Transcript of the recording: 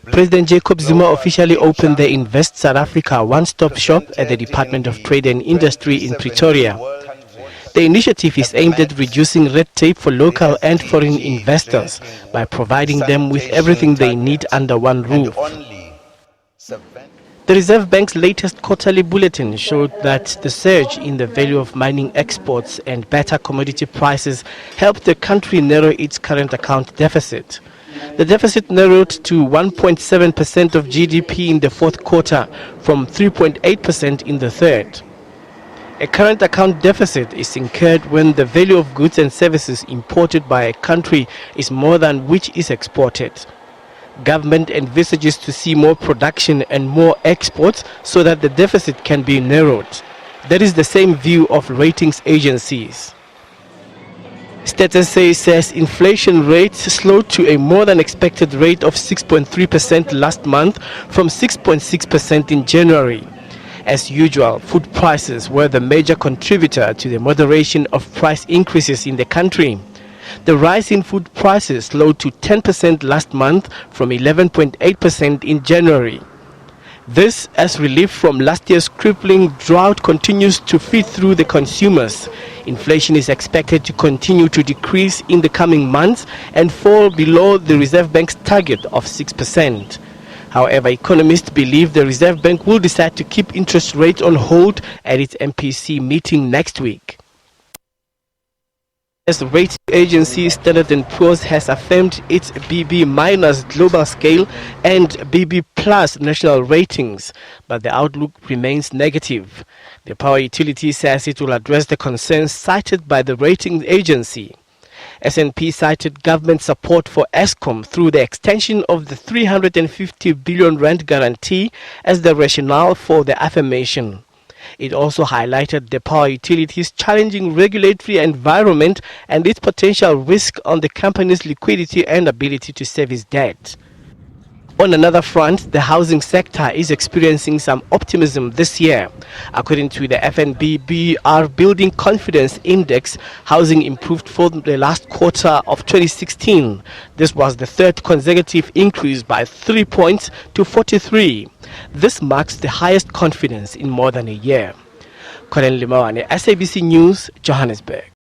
President Jacob Zuma officially opened the Invest South Africa one-stop shop at the Department of Trade and Industry in Pretoria. The initiative is aimed at reducing red tape for local and foreign investors by providing them with everything they need under one roof. The Reserve Bank's latest quarterly bulletin showed that the surge in the value of mining exports and better commodity prices helped the country narrow its current account deficit. The deficit narrowed to 1.7% of GDP in the fourth quarter from 3.8% in the third. A current account deficit is incurred when the value of goods and services imported by a country is more than which is exported. Government envisages to see more production and more exports so that the deficit can be narrowed. That is the same view of ratings agencies. SABC says inflation rates slowed to a more than expected rate of 6.3% last month from 6.6% in January. As usual, food prices were the major contributor to the moderation of price increases in the country. The rise in food prices slowed to 10% last month from 11.8% in January. This, as relief from last year's crippling drought continues to feed through the consumers. Inflation is expected to continue to decrease in the coming months and fall below the Reserve Bank's target of 6%. However, economists believe the Reserve Bank will decide to keep interest rates on hold at its MPC meeting next week. As the rating agency Standard & Poor's has affirmed its BB- global scale and BB+ national ratings, but the outlook remains negative. The power utility says it will address the concerns cited by the rating agency. S&P cited government support for Eskom through the extension of the 350 billion rand guarantee as the rationale for the affirmation. It also highlighted the power utility's challenging regulatory environment and its potential risk on the company's liquidity and ability to service debt. On another front, the housing sector is experiencing some optimism this year. According to the FNB Building Confidence Index, housing improved for the last quarter of 2016. This was the third consecutive increase by 3 points to 43. This marks the highest confidence in more than a year. Colin Limawane, SABC News, Johannesburg.